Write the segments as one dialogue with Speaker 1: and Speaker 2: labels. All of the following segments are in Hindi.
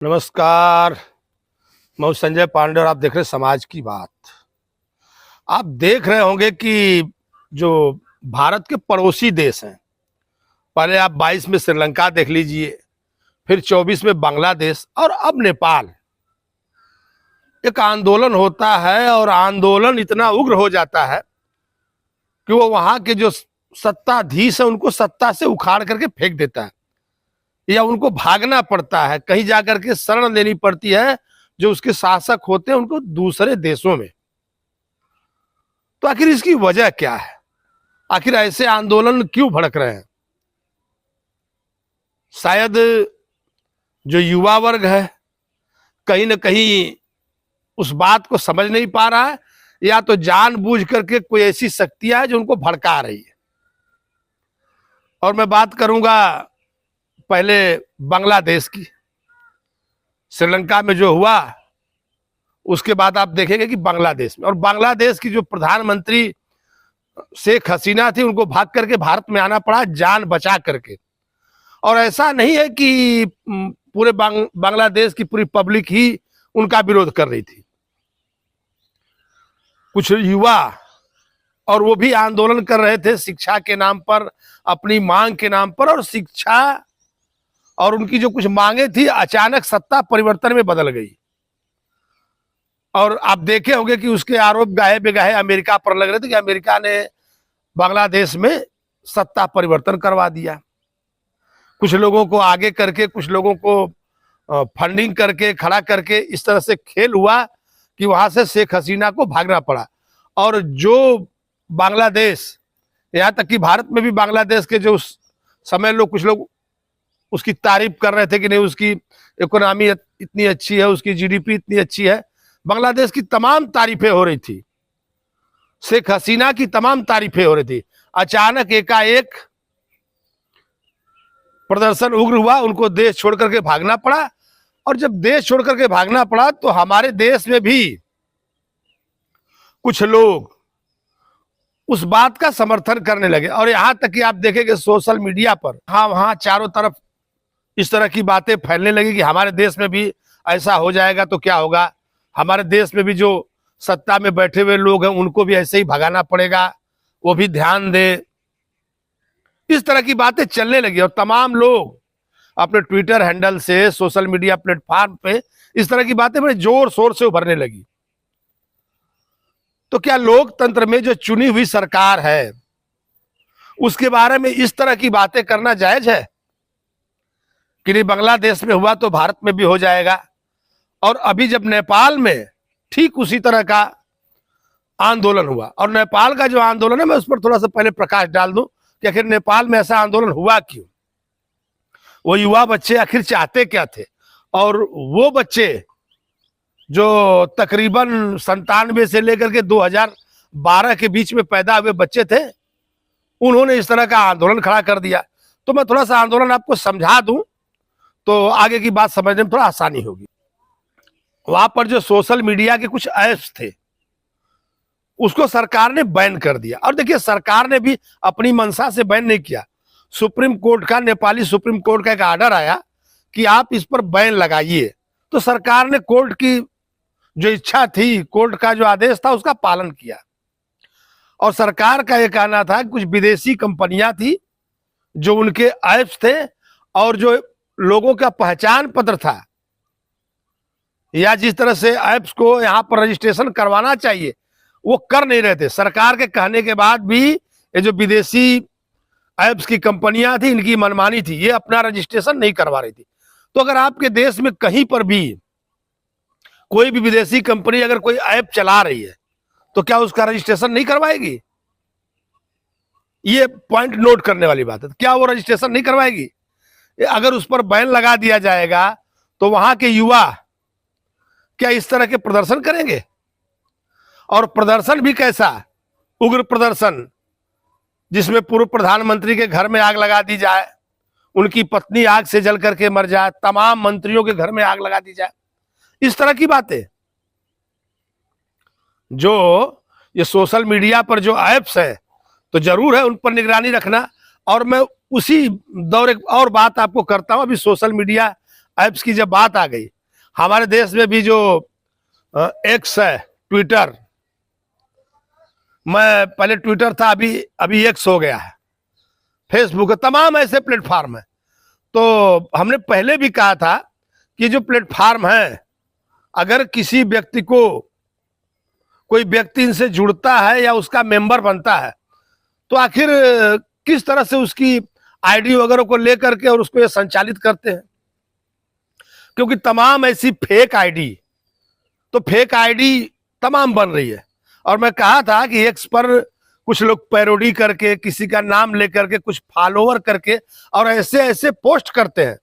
Speaker 1: नमस्कार। मैं हूं संजय पांडे और आप देख रहे हैं समाज की बात। आप देख रहे होंगे कि जो भारत के पड़ोसी देश हैं, पहले आप 22 में श्रीलंका देख लीजिए, फिर 24 में बांग्लादेश और अब नेपाल। एक आंदोलन होता है और आंदोलन इतना उग्र हो जाता है कि वो वहां के जो सत्ताधीश है उनको सत्ता से उखाड़ करके फेंक देता है, या उनको भागना पड़ता है, कहीं जाकर के शरण लेनी पड़ती है जो उसके शासक होते हैं उनको दूसरे देशों में। तो आखिर इसकी वजह क्या है? आखिर ऐसे आंदोलन क्यों भड़क रहे हैं? शायद जो युवा वर्ग है कहीं ना कहीं उस बात को समझ नहीं पा रहा है, या तो जानबूझ करके कोई ऐसी शक्तियां है जो उनको भड़का रही है। और मैं बात करूंगा पहले बांग्लादेश की। श्रीलंका में जो हुआ उसके बाद आप देखेंगे कि बांग्लादेश में, और बांग्लादेश की जो प्रधानमंत्री शेख हसीना थी उनको भाग करके भारत में आना पड़ा जान बचा करके। और ऐसा नहीं है कि पूरे बांग्लादेश की पूरी पब्लिक ही उनका विरोध कर रही थी। कुछ युवा और वो भी आंदोलन कर रहे थे शिक्षा के नाम पर, अपनी मांग के नाम पर, और शिक्षा और उनकी जो कुछ मांगे थी अचानक सत्ता परिवर्तन में बदल गई। और आप देखे होंगे कि उसके आरोप गाहे बेगाहे अमेरिका पर लग रहे थे कि अमेरिका ने बांग्लादेश में सत्ता परिवर्तन करवा दिया। कुछ लोगों को आगे करके, कुछ लोगों को फंडिंग करके, खड़ा करके इस तरह से खेल हुआ कि वहां से शेख हसीना को भागना पड़ा। और जो बांग्लादेश, यहाँ तक कि भारत में भी बांग्लादेश के जो उस समय लोग, कुछ लोग उसकी तारीफ कर रहे थे कि नहीं उसकी इकोनॉमी इतनी अच्छी है, उसकी जीडीपी इतनी अच्छी है। बांग्लादेश की तमाम तारीफें हो रही थी, शेख हसीना की तमाम तारीफें हो रही थी। अचानक एकाएक प्रदर्शन उग्र हुआ, उनको देश छोड़ करके भागना पड़ा। और जब देश छोड़ करके भागना पड़ा तो हमारे देश में भी कुछ लोग उस बात का समर्थन करने लगे। और यहां तक कि आप देखेंगे सोशल मीडिया पर हाँ वहां चारों तरफ इस तरह की बातें फैलने लगी कि हमारे देश में भी ऐसा हो जाएगा तो क्या होगा, हमारे देश में भी जो सत्ता में बैठे हुए लोग हैं उनको भी ऐसे ही भगाना पड़ेगा, वो भी ध्यान दे। इस तरह की बातें चलने लगी और तमाम लोग अपने ट्विटर हैंडल से, सोशल मीडिया प्लेटफॉर्म पे इस तरह की बातें बड़े जोर शोर से उभरने लगी। तो क्या लोकतंत्र में जो चुनी हुई सरकार है उसके बारे में इस तरह की बातें करना जायज है कि नहीं? बांग्लादेश में हुआ तो भारत में भी हो जाएगा। और अभी जब नेपाल में ठीक उसी तरह का आंदोलन हुआ, और नेपाल का जो आंदोलन है मैं उस पर थोड़ा सा पहले प्रकाश डाल दूं कि आखिर नेपाल में ऐसा आंदोलन हुआ क्यों, वो युवा बच्चे आखिर चाहते क्या थे। और वो बच्चे जो तकरीबन 97 से लेकर के 2012 के बीच में पैदा हुए बच्चे थे, उन्होंने इस तरह का आंदोलन खड़ा कर दिया। तो मैं थोड़ा सा आंदोलन आपको समझा दूं तो आगे की बात समझने में थोड़ा आसानी होगी। वहां पर जो सोशल मीडिया के कुछ ऐप्स थे उसको सरकार ने बैन कर दिया। और देखिए सरकार ने भी अपनी मंशा से बैन नहीं किया, सुप्रीम कोर्ट का, नेपाली सुप्रीम कोर्ट का एक आर्डर आया कि आप इस पर बैन लगाइए। तो सरकार ने कोर्ट की जो इच्छा थी, कोर्ट का जो आदेश था उसका पालन किया। और सरकार का यह कहना था कि कुछ विदेशी कंपनियां थी जो उनके ऐप्स थे और जो लोगों का पहचान पत्र था, या जिस तरह से ऐप्स को यहां पर रजिस्ट्रेशन करवाना चाहिए वो कर नहीं रहे थे। सरकार के कहने के बाद भी ये जो विदेशी ऐप्स की कंपनियां थी इनकी मनमानी थी, ये अपना रजिस्ट्रेशन नहीं करवा रही थी। तो अगर आपके देश में कहीं पर भी कोई भी विदेशी कंपनी अगर कोई ऐप चला रही है तो क्या उसका रजिस्ट्रेशन नहीं करवाएगी? ये पॉइंट नोट करने वाली बात है। क्या वो रजिस्ट्रेशन नहीं करवाएगी? अगर उस पर बैन लगा दिया जाएगा तो वहां के युवा क्या इस तरह के प्रदर्शन करेंगे? और प्रदर्शन भी कैसा? उग्र प्रदर्शन, जिसमें पूर्व प्रधानमंत्री के घर में आग लगा दी जाए, उनकी पत्नी आग से जल करके मर जाए, तमाम मंत्रियों के घर में आग लगा दी जाए, इस तरह की बातें। जो ये सोशल मीडिया पर जो ऐप्स है तो जरूर है उन पर निगरानी रखना। और मैं उसी दौर एक और बात आपको करता हूं। अभी सोशल मीडिया ऐप्स की जब बात आ गई, हमारे देश में भी जो एक्स है, ट्विटर, मैं पहले ट्विटर था, अभी एक्स हो गया है, फेसबुक है, तमाम ऐसे प्लेटफॉर्म है। तो हमने पहले भी कहा था कि जो प्लेटफॉर्म है, अगर किसी व्यक्ति को, कोई व्यक्ति इनसे जुड़ता है या उसका मेंबर बनता है, तो आखिर किस तरह से उसकी आईडी वगैरह को लेकर के और उसको ये संचालित करते हैं, क्योंकि तमाम ऐसी फेक आईडी, तो फेक आईडी तमाम बन रही है। और मैं कहा था कि एक्स पर कुछ लोग पैरोडी करके, किसी का नाम लेकर के, कुछ फॉलोवर करके, और ऐसे ऐसे पोस्ट करते हैं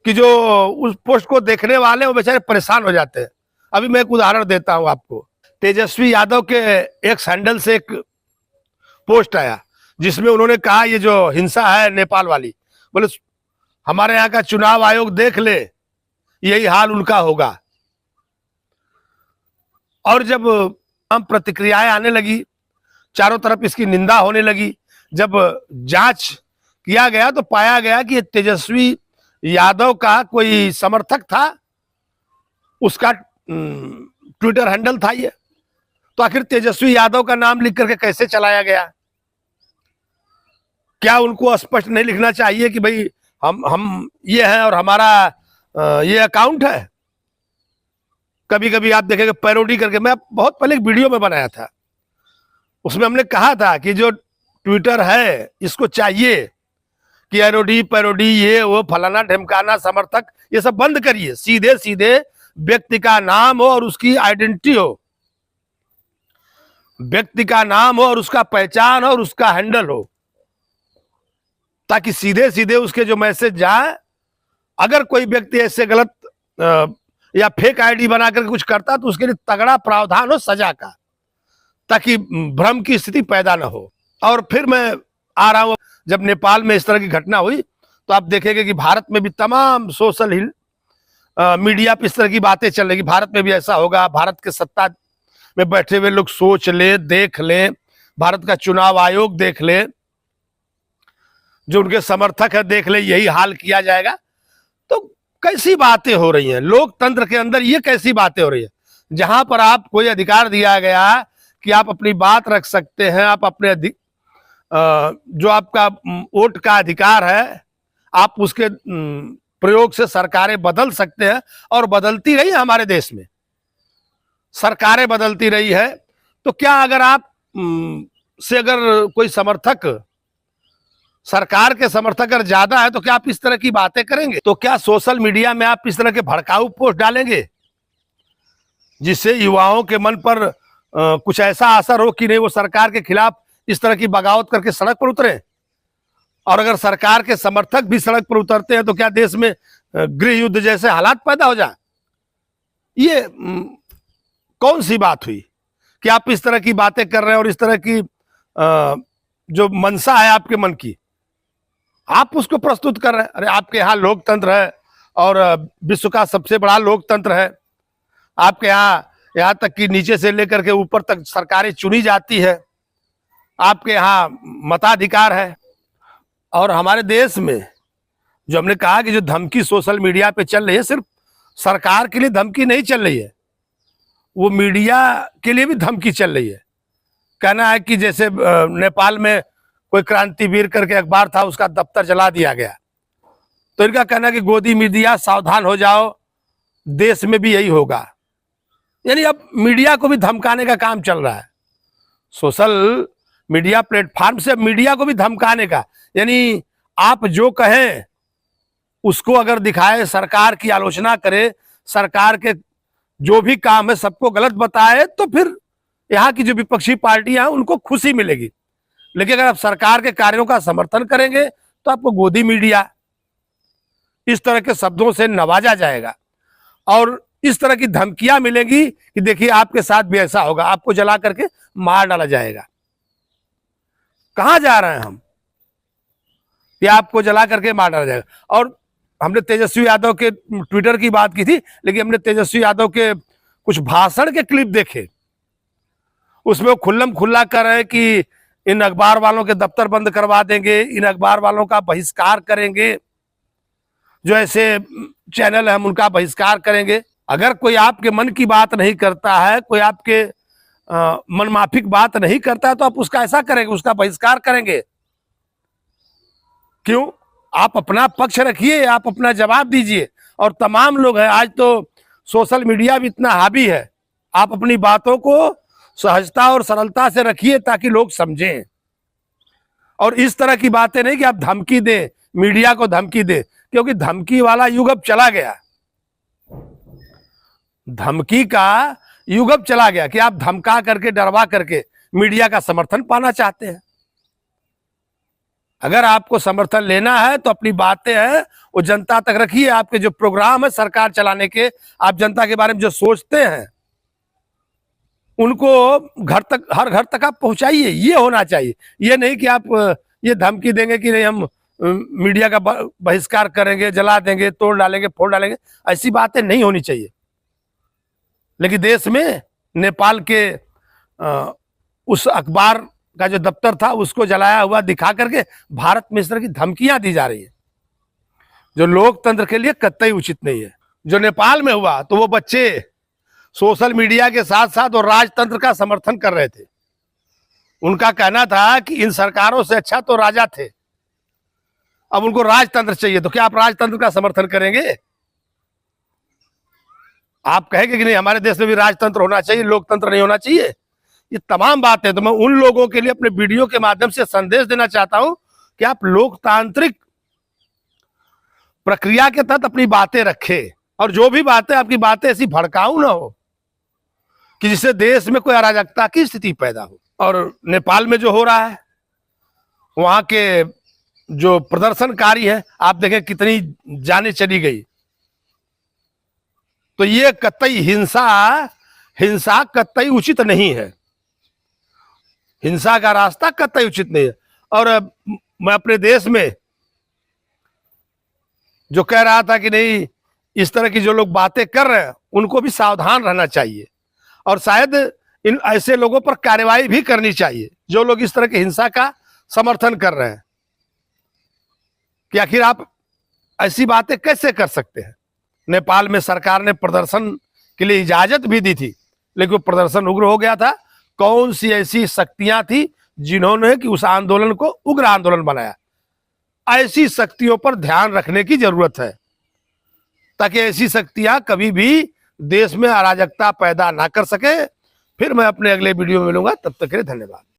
Speaker 1: कि जो उस पोस्ट को देखने वाले वो बेचारे परेशान हो जाते हैं। अभी मैं एक उदाहरण देता हूं आपको। तेजस्वी यादव के एक्स हैंडल से एक पोस्ट आया जिसमें उन्होंने कहा, ये जो हिंसा है नेपाल वाली, बोले हमारे यहाँ का चुनाव आयोग देख ले, यही हाल उनका होगा। और जब हम प्रतिक्रियाएं आने लगी, चारों तरफ इसकी निंदा होने लगी, जब जांच किया गया तो पाया गया कि तेजस्वी यादव का कोई समर्थक था, उसका ट्विटर हैंडल था ये। तो आखिर तेजस्वी यादव का नाम लिख करके कैसे चलाया गया? क्या उनको स्पष्ट नहीं लिखना चाहिए कि भाई हम ये हैं और हमारा ये अकाउंट है? कभी कभी आप देखेंगे पैरोडी करके, मैं बहुत पहले एक वीडियो में बनाया था, उसमें हमने कहा था कि जो ट्विटर है इसको चाहिए कि एरोडी पैरोडी, ये वो फलाना ढिमकाना समर्थक, ये सब बंद करिए। सीधे सीधे व्यक्ति का नाम हो और उसकी आइडेंटिटी हो, व्यक्ति का नाम हो और उसका पहचान हो और उसका हैंडल हो, ताकि सीधे सीधे उसके जो मैसेज जाए। अगर कोई व्यक्ति ऐसे गलत या फेक आईडी बनाकर कुछ करता तो उसके लिए तगड़ा प्रावधान हो सजा का, ताकि भ्रम की स्थिति पैदा ना हो। और फिर मैं आ रहा हूं, जब नेपाल में इस तरह की घटना हुई तो आप देखेंगे कि भारत में भी तमाम सोशल मीडिया पे इस तरह की बातें चल रही, भारत में भी ऐसा होगा। भारत के सत्ता में बैठे हुए लोग सोच ले, देख ले, भारत का चुनाव आयोग देख ले, जो उनके समर्थक है देख ले, यही हाल किया जाएगा। तो कैसी बातें हो रही हैं लोकतंत्र के अंदर, ये कैसी बातें हो रही है जहां पर आप कोई अधिकार दिया गया कि आप अपनी बात रख सकते हैं, आप अपने जो आपका वोट का अधिकार है, आप उसके प्रयोग से सरकारें बदल सकते हैं। और बदलती रही है हमारे देश में, सरकारें बदलती रही है। तो क्या अगर आप से अगर कोई समर्थक, सरकार के समर्थक अगर ज्यादा है, तो क्या आप इस तरह की बातें करेंगे? तो क्या सोशल मीडिया में आप इस तरह के भड़काऊ पोस्ट डालेंगे जिससे युवाओं के मन पर कुछ ऐसा असर हो कि नहीं वो सरकार के खिलाफ इस तरह की बगावत करके सड़क पर उतरे? और अगर सरकार के समर्थक भी सड़क पर उतरते हैं तो क्या देश में गृह युद्ध जैसे हालात पैदा हो जाए? ये कौन सी बात हुई कि आप इस तरह की बातें कर रहे हैं और इस तरह की जो मंशा है आपके मन की, आप उसको प्रस्तुत कर रहे हैं। अरे आपके यहाँ लोकतंत्र है और विश्व का सबसे बड़ा लोकतंत्र है। आपके यहाँ तक कि नीचे से लेकर के ऊपर तक सरकारें चुनी जाती है, आपके यहाँ मताधिकार है। और हमारे देश में जो हमने कहा कि जो धमकी सोशल मीडिया पे चल रही है, सिर्फ सरकार के लिए धमकी नहीं चल रही है, वो मीडिया के लिए भी धमकी चल रही है। कहना है कि जैसे नेपाल में कोई क्रांतिवीर करके अखबार था, उसका दफ्तर जला दिया गया, तो इनका कहना है कि गोदी मीडिया सावधान हो जाओ, देश में भी यही होगा। यानी अब मीडिया को भी धमकाने का काम चल रहा है, सोशल मीडिया प्लेटफॉर्म से मीडिया को भी धमकाने का। यानी आप जो कहें उसको अगर दिखाए, सरकार की आलोचना करे, सरकार के जो भी काम है सबको गलत बताए, तो फिर यहाँ की जो विपक्षी पार्टियां हैं उनको खुशी मिलेगी। लेकिन अगर आप सरकार के कार्यों का समर्थन करेंगे तो आपको गोदी मीडिया इस तरह के शब्दों से नवाजा जाएगा और इस तरह की धमकियां मिलेंगी कि देखिए आपके साथ भी ऐसा होगा, आपको जला करके मार डाला जाएगा। कहां जा रहे हैं हम कि आपको जला करके मार डाला जाएगा? और हमने तेजस्वी यादव के ट्विटर की बात की थी, लेकिन हमने तेजस्वी यादव के कुछ भाषण के क्लिप देखे, उसमें वो खुल्लम खुल्ला कर रहे हैं कि इन अखबार वालों के दफ्तर बंद करवा देंगे, इन अखबार वालों का बहिष्कार करेंगे। जो ऐसे चैनल है हम उनका बहिष्कार करेंगे। अगर कोई आपके मन की बात नहीं करता है, कोई आपके मनमाफिक बात नहीं करता है, तो आप उसका ऐसा करेंगे, उसका बहिष्कार करेंगे। क्यों? आप अपना पक्ष रखिए, आप अपना जवाब दीजिए। और तमाम लोग हैं, आज तो सोशल मीडिया भी इतना हावी है, आप अपनी बातों को सहजता और सरलता से रखिए ताकि लोग समझें। और इस तरह की बातें नहीं कि आप धमकी दें, मीडिया को धमकी दें, क्योंकि धमकी वाला युग अब चला गया। धमकी का युग अब चला गया कि आप धमका करके, डरवा करके मीडिया का समर्थन पाना चाहते हैं। अगर आपको समर्थन लेना है तो अपनी बातें हैं वो जनता तक रखिए। आपके जो प्रोग्राम है सरकार चलाने के, आप जनता के बारे में जो सोचते हैं उनको घर तक, हर घर तक आप पहुंचाइए। ये होना चाहिए। ये नहीं कि आप ये धमकी देंगे कि नहीं हम मीडिया का बहिष्कार करेंगे, जला देंगे, तोड़ डालेंगे, फोड़ डालेंगे। ऐसी बातें नहीं होनी चाहिए। लेकिन देश में नेपाल के उस अखबार का जो दफ्तर था उसको जलाया हुआ दिखा करके भारत में इस तरह की धमकियां दी जा रही है, जो लोकतंत्र के लिए कतई उचित नहीं है। जो नेपाल में हुआ तो वो बच्चे सोशल मीडिया के साथ साथ और राजतंत्र का समर्थन कर रहे थे। उनका कहना था कि इन सरकारों से अच्छा तो राजा थे, अब उनको राजतंत्र चाहिए। तो क्या आप राजतंत्र का समर्थन करेंगे? आप कहेंगे कि नहीं हमारे देश में भी राजतंत्र होना चाहिए, लोकतंत्र नहीं होना चाहिए? ये तमाम बातें तो मैं उन लोगों के लिए अपने वीडियो के माध्यम से संदेश देना चाहता हूं कि आप लोकतांत्रिक प्रक्रिया के तहत अपनी बातें रखें, और जो भी बातें, आपकी बातें ऐसी भड़काऊ ना हो कि जिससे देश में कोई अराजकता की स्थिति पैदा हो। और नेपाल में जो हो रहा है, वहां के जो प्रदर्शनकारी है, आप देखें कितनी जानें चली गई। तो ये कतई हिंसा कतई उचित नहीं है। हिंसा का रास्ता कतई उचित नहीं है। और मैं अपने देश में जो कह रहा था कि नहीं इस तरह की जो लोग बातें कर रहे हैं उनको भी सावधान रहना चाहिए, और शायद इन ऐसे लोगों पर कार्रवाई भी करनी चाहिए जो लोग इस तरह की हिंसा का समर्थन कर रहे हैं। कि आखिर आप ऐसी बातें कैसे कर सकते हैं? नेपाल में सरकार ने प्रदर्शन के लिए इजाजत भी दी थी, लेकिन वो प्रदर्शन उग्र हो गया था। कौन सी ऐसी शक्तियां थी जिन्होंने कि उस आंदोलन को उग्र आंदोलन बनाया? ऐसी शक्तियों पर ध्यान रखने की जरूरत है ताकि ऐसी शक्तियां कभी भी देश में अराजकता पैदा ना कर सके। फिर मैं अपने अगले वीडियो में मिलूंगा, तब तक के लिए धन्यवाद।